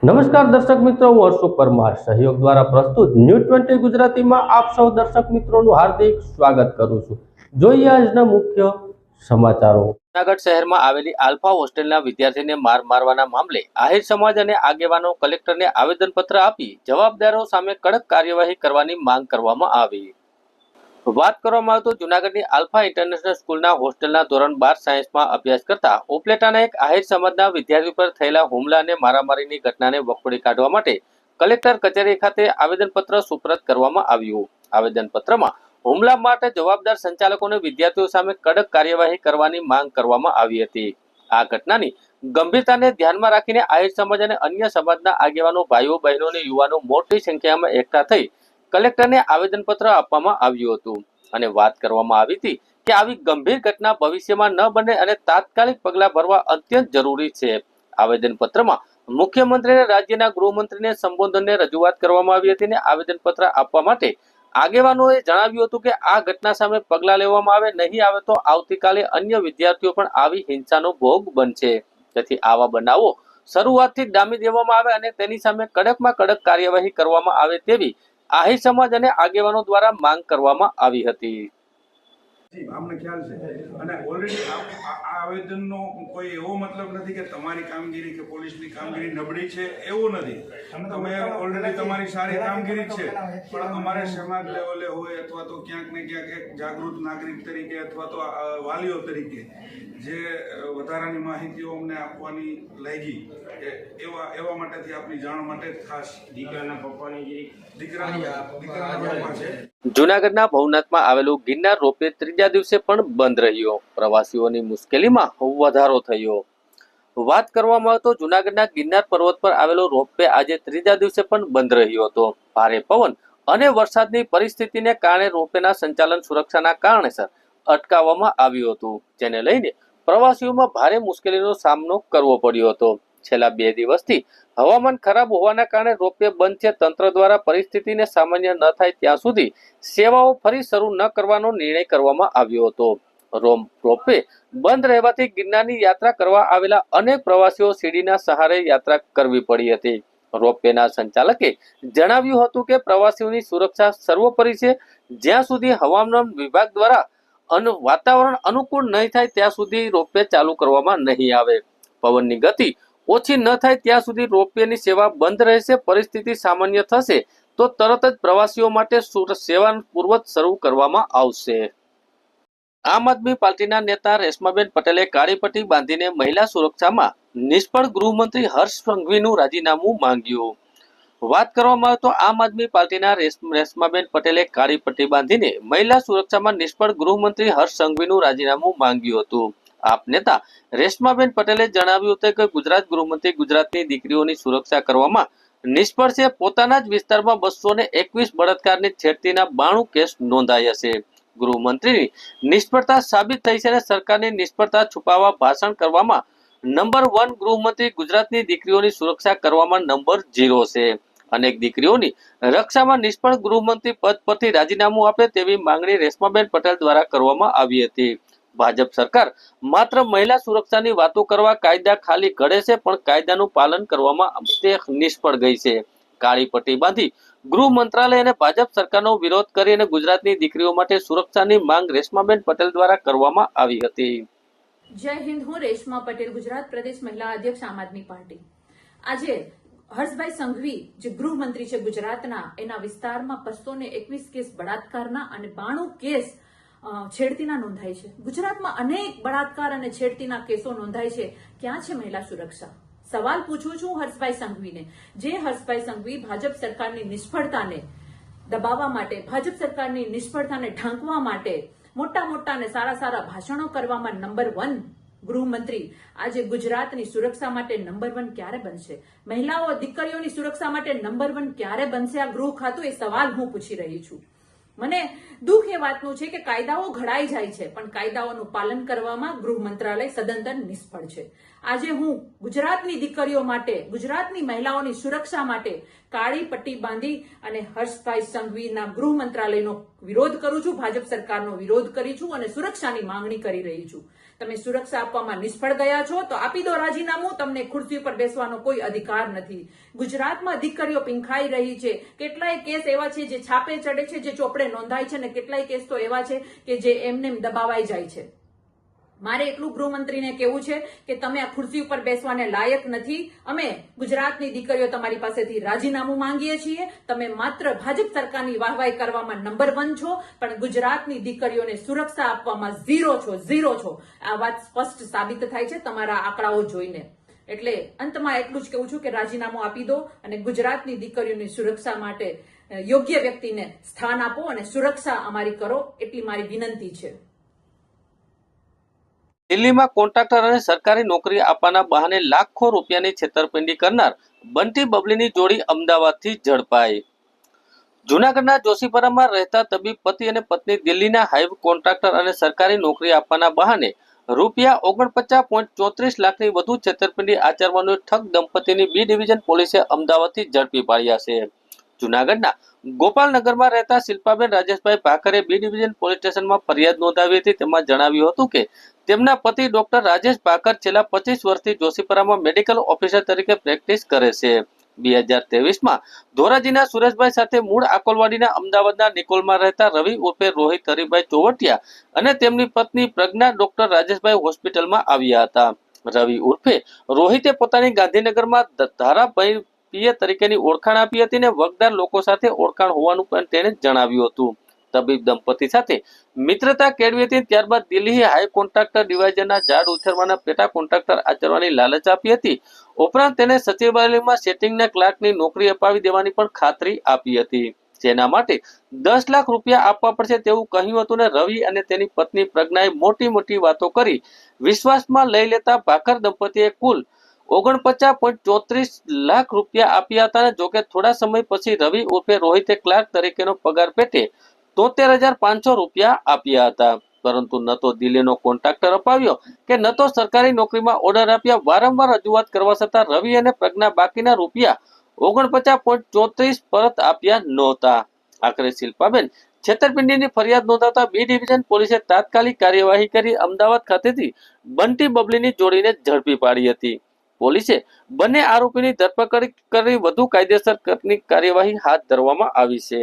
નમસ્કાર દર્શક મિત્રો, હું હર્ષ પરમાર સહયોગ દ્વારા પ્રસ્તુત ન્યૂઝ 20 ગુજરાતીમાં આપ સૌ દર્શક મિત્રોનું હાર્દિક સ્વાગત કરું છું। જોઈએ આજના મુખ્ય સમાચારો। જૂનાગઢ શહેરમાં આવેલી આલ્ફા હોસ્ટેલના વિદ્યાર્થીને માર મારવાના મામલે આહિર સમાજ અને આગેવાનો કલેક્ટરને આવેદનપત્ર આપી જવાબદારો સામે કડક કાર્યવાહી કરવાની માંગ કરવામાં આવી। વાત કરવામાં આવે તો જૂનાગઢની આલ્ફા ઇન્ટરનેશનલ સ્કૂલના હોસ્ટેલના ધોરણ 12 સાયન્સમાં અભ્યાસ કરતા ઉપલેટાના એક આહિર સમાજના વિદ્યાર્થી પર થયેલા હુમલા અને મારામારીની ઘટનાને વખોડી કાઢવા માટે કલેક્ટર કચેરી ખાતે આવેદનપત્ર સુપ્રત કરવામાં આવ્યું। આવેદનપત્રમાં હુમલા માટે જવાબદાર સંચાલકોને વિદ્યાર્થીઓ સામે કડક કાર્યવાહી કરવાની માંગ કરવામાં આવી હતી। આ ઘટનાની ગંભીરતાને ધ્યાનમાં રાખીને આહિર સમાજ અને અન્ય સમાજના આગેવાનો, ભાઈઓ, બહેનો અને યુવાનો મોટી સંખ્યામાં એકઠા થઈ કલેક્ટરને આવેદનપત્ર આપવામાં આવ્યું હતું અને વાત કરવામાં આવી હતી કે આવી ગંભીર ઘટના ભવિષ્યમાં ન બને અને તાત્કાલિક પગલાં ભરવા અત્યંત જરૂરી છે। આવેદનપત્રમાં મુખ્યમંત્રી અને રાજ્યના ગૃહમંત્રીને સંબોધનને રજૂઆત કરવામાં આવી હતી અને આવેદનપત્ર આપવા માટે આગેવાનોએ જણાવ્યું હતું કે આ ઘટના સામે પગલાં લેવામાં આવે, નહીં આવે તો આવતીકાલે અન્ય વિદ્યાર્થીઓ પણ આવી હિંસાનો ભોગ બનશે। તેથી આવા બનાવો શરૂઆતથી ડામી દેવામાં આવે અને તેની સામે કડકમાં કડક કાર્યવાહી કરવામાં આવે તેવી આહિર સમાજ અને આગેવાનો દ્વારા માંગ કરવામાં આવી હતી। અમને ખ્યાલ છે અને ઓલરેડી આ આવેદનનો કોઈ એવો મતલબ નથી કે તમારી કામગીરી કે પોલીસની કામગીરી નબળી છે, એવું નથી। તમે ઓલરેડી તમારી સારી કામગીરી છે, પણ અમારે સમાજ લેવલે હોય અથવા તો ક્યાંક ને ક્યાંક એક જાગૃત નાગરિક તરીકે અથવા તો વાલીઓ તરીકે જે વધારાની માહિતીઓ અમને આપવાની લાગી એવા માટેથી આપની જાણ માટે ખાસ દીકરાના પપ્પા છે। જૂનાગઢના ભવનાથમાં આવેલું ગિરનાર રોપવે ત્રીજા દિવસે પણ બંધ રહ્યો। પ્રવાસીઓની મુશ્કેલીમાં વધારો થયો। વાત કરવામાં આવે તો જૂનાગઢના ગિરનાર પર્વત પર આવેલો રોપવે આજે ત્રીજા દિવસે પણ બંધ રહ્યો હતો। ભારે પવન અને વરસાદની પરિસ્થિતિને કારણે રોપવેના સંચાલન સુરક્ષાના કારણેસર અટકાવવામાં આવ્યું હતું, જેને લઈને પ્રવાસીઓમાં ભારે મુશ્કેલીનો સામનો કરવો પડ્યો હતો। છેલ્લા 2 દિવસથી હવામાન ખરાબ હોવાના કારણે રોપવે બંધ છે। તંત્ર દ્વારા પરિસ્થિતિને સામાન્ય ન થાય ત્યાં સુધી સેવાઓ ફરી શરૂ ન કરવાનો નિર્ણય કરવામાં આવ્યો હતો। રોપવે બંધ રહેવાથી ગિરનારની યાત્રા કરવા આવેલા અનેક પ્રવાસીઓ સીડીના સહારે યાત્રા કરવી પડી હતી। રોપવેના સંચાલકે જણાવ્યું હતું કે પ્રવાસીઓની સુરક્ષા સર્વોપરી છે। જ્યાં સુધી હવામાન વિભાગ દ્વારા વાતાવરણ અનુકૂળ નહીં થાય ત્યાં સુધી રોપવે ચાલુ કરવામાં નહીં આવે। પવનની ગતિ ઓછી ન થાય ત્યાં સુધી રોપવેની સેવા બંધ રહેશે। પરિસ્થિતિ સામાન્ય થશે તો તરત જ પ્રવાસીઓ માટે સેવા પૂર્વત શરૂ કરવામાં આવશે। આમ આદમી પાર્ટીના નેતા રેશમાબેન પટેલે કાળી પટ્ટી બાંધીને મહિલા સુરક્ષામાં નિષ્ફળ ગૃહમંત્રી હર્ષ સંઘવીનું રાજીનામું માંગ્યું। વાત કરવામાં આવે તો આમ આદમી પાર્ટીના રેશમાબેન પટેલે કાળી પટ્ટી બાંધીને મહિલા સુરક્ષામાં નિષ્ફળ ગૃહમંત્રી હર્ષ સંઘવીનું રાજીનામું માંગ્યું હતું। આપ નેતા રેશમાબેન પટેલે જણાવ્યું હતું કે ગુજરાત ગૃહમંત્રી ગુજરાતની દીકરીઓની સુરક્ષા કરવામાં નિષ્ફળ છે। પોતાના જ વિસ્તારમાં 221 બળાત્કારની છેડતીના 92 કેસ નોંધાયા છે। ગૃહમંત્રીની નિષ્ફળતા સાબિત થઈ છે અને સરકારની નિષ્ફળતા છુપાવવા ભાષણ કરવામાં નંબર 1, ગૃહમંત્રી ગુજરાતની દીકરીઓની સુરક્ષા કરવામાં નંબર 0 છે। અનેક દીકરીઓની રક્ષામાં નિષ્ફળ ગૃહમંત્રી પદ પરથી રાજીનામું આપે તેવી માંગણી રેશમાબેન પટેલ દ્વારા કરવામાં આવી હતી। ભાજપ સરકાર માત્ર મહિલા સુરક્ષાની વાતો કરવા કાયદા ખાલી ઘડે છે, પણ કાયદાનું પાલન કરવામાં તે નિષ્ફળ ગઈ છે। કાળી પટ્ટી બાંધી ગૃહ મંત્રાલય અને ભાજપ સરકારનો વિરોધ કરી અને ગુજરાતની દીકરીઓ માટે સુરક્ષાની માંગ રેશમાબેન પટેલ દ્વારા કરવામાં આવી હતી। જય હિન્દ। હું રેશમા પટેલ, ગુજરાત પ્રદેશ મહિલા અધ્યક્ષ આમ આદમી પાર્ટી। આજે હર્ષભાઈ સંઘવી જે ગૃહમંત્રી છે ગુજરાતના, એના વિસ્તારમાં 221 કેસ બળાત્કારના અને 92 કેસ છેડતીના નોંધાય છે। ગુજરાતમાં અનેક બળાત્કાર અને છેડતીના કેસો નોંધાય છે। ક્યાં છે મહિલા સુરક્ષા? સવાલ પૂછું છું હર્ષભાઈ સંઘવીને। જે હર્ષભાઈ સંઘવી ભાજપ સરકારની નિષ્ફળતાને દબાવવા માટે, ભાજપ સરકારની નિષ્ફળતાને ઢાંકવા માટે મોટા અને સારા ભાષણો કરવામાં નંબર 1 ગૃહમંત્રી આજે ગુજરાતની સુરક્ષા માટે નંબર 1 ક્યારે બનશે? મહિલાઓ, દીકરીઓની સુરક્ષા માટે નંબર 1 ક્યારે બનશે આ ગૃહ ખાતું? એ સવાલ હું પૂછી રહી છું। મને દુઃખ એ વાતનું છે કે કાયદાઓ ઘડાઈ જાય છે, પણ કાયદાઓનું પાલન કરવામાં ગૃહ મંત્રાલય સદંતર નિષ્ફળ છે। આજે હું ગુજરાતની દીકરીઓ માટે, ગુજરાતની મહિલાઓની સુરક્ષા માટે કાળી પટ્ટી બાંધી અને હર્ષભાઈ સંઘવીના ગૃહ મંત્રાલયનો વિરોધ કરું છું, ભાજપ સરકારનો વિરોધ કરી છું અને સુરક્ષાની માંગણી કરી રહી છું। તમે સુરક્ષા આપવામાં નિષ્ફળ ગયા છો તો આપી દો રાજીનામું. તમને ખુરશી ઉપર બેસવાનો કોઈ અધિકાર નથી. ગુજરાતમાં દીકરીઓ પીંખાઈ રહી છે. કેટલાય કેસ એવા છે જે છાપે ચડે છે, જે ચોપડે નોંધાય છે, અને કેટલાય કેસ તો એવા છે કે જે એમને દબાવાઈ જાય છે. મારે એટલું ગૃહમંત્રીને કહેવું છે કે તમે આ ખુરશી ઉપર બેસવાને લાયક નથી. અમે ગુજરાતની દીકરીઓ તમારી પાસેથી રાજીનામું માંગીએ છીએ. તમે માત્ર ભાજપ સરકારની વાહવાહી કરવામાં નંબર 1 છો, પણ ગુજરાતની દીકરીઓને સુરક્ષા આપવામાં ઝીરો છો. આ વાત સ્પષ્ટ સાબિત થાય છે તમારા આંકડાઓ જોઈને. એટલે અંતમાં એટલું જ કહેવું છું કે રાજીનામું આપી દો અને ગુજરાતની દીકરીઓની સુરક્ષા માટે યોગ્ય વ્યક્તિને સ્થાન આપો અને સુરક્ષા અમારી કરો, એટલી મારી વિનંતી છે. દિલ્હીમાં કોન્ટ્રાક્ટર અને સરકારી નોકરી આપવાના બહાને લાખો રૂપિયાની છેતરપિંડી કરનાર બંટી બબલીની જોડી અમદાવાદથી ઝડપાઈ. જૂનાગઢના જોશીપરામાં રહેતા તબીબ પતિ અને પત્ની દિલ્હીના હાઈવે કોન્ટ્રાક્ટર અને સરકારી નોકરી આપવાના બહાને રૂપિયા 49.34 લાખની વધુ છેતરપિંડી આચરવાનું ઠગ દંપતીની બી ડિવિઝન પોલીસે અમદાવાદથી ઝડપી પાડ્યા છે. જૂનાગઢના ગોપાલનગરમાં રહેતા Shilpaben Rajeshbhai ભાકરે B division police સ્ટેશનમાં ફરિયાદ નોંધાવી હતી. તેમાં જણાવ્યું હતું કે તેમના પતિ ડોક્ટર રાજેશ ભાકર છેલ્લા 25 વર્ષથી જોશીપરામાં મેડિકલ ઓફિસર તરીકે પ્રેક્ટિસ કરે છે. 2023માં ધોરાજીના સુરેશભાઈ સાથે મૂળ આકોલવાડીના અમદાવાદના નિકોલમાં રહેતા રવિ ઉર્ફે રોહિત હરિભાઈ ચોવટિયા અને તેમની પત્ની પ્રજ્ઞા ડોક્ટર રાજેશભાઈ હોસ્પિટલમાં આવ્યા હતા. રવિ ઉર્ફે રોહિતે પોતાની ગાંધીનગરમાં ધારાભાઈ પીએ તરીકેની ઓળખાણ આપી હતી ને વગદાર લોકો સાથે ઓળખાણ હોવાનું પણ તેણે જણાવ્યું હતું. તબીબ દંપતી સાથે મિત્રતા કેળવી હતી. ત્યારબાદ દિલ્હી હાઈ કોન્ટ્રાક્ટર ડિવાઇઝનના ઝાડ ઉછેરવાના પેટા કોન્ટ્રાક્ટર આચરવાની લાલચ આપી હતી. ઉપરાંત તેને સચિવાલયમાં સેટિંગના ક્લાર્કની નોકરી અપાવી દેવાની પણ ખાતરી આપી હતી. જેના માટે 10 લાખ રૂપિયા આપવા પડશે તેવું કહ્યું હતું ને રવિ અને તેની પત્ની પ્રજ્ઞાએ મોટી વાતો કરી વિશ્વાસમાં લઈ લેતા ભાકર દંપતીએ કુલ 49.34 લાખ રૂપિયા આપ્યા હતા. જોકે થોડા સમય પછી રવિ ઉર્ફે રોહિતે ક્લાર્ક તરીકેનો પગાર પેટે 73,500 રૂપિયા આપ્યા હતા. પરંતુ ન તો દિલ્હીનો કોન્ટ્રાક્ટર અપાવ્યો કે ન તો સરકારી નોકરીમાં ઓર્ડર આપ્યા. વારંવાર રજૂઆત કરવા છતાં રવિ અને પ્રજ્ઞા બાકીના રૂપિયા 49.34 પરત આપ્યા નહોતા. આખરે શિલ્પાબેન છેતરપિંડીની ફરિયાદ નોંધાવતા બી ડિવિઝન પોલીસે તાત્કાલિક કાર્યવાહી કરી અમદાવાદ ખાતેથી બંટી બબલીની જોડીને ઝડપી પાડી હતી. પોલીસે બંને આરોપીની ધરપકડ કરી વધુ કાયદેસરની કાર્યવાહી હાથ ધરવામાં આવી છે.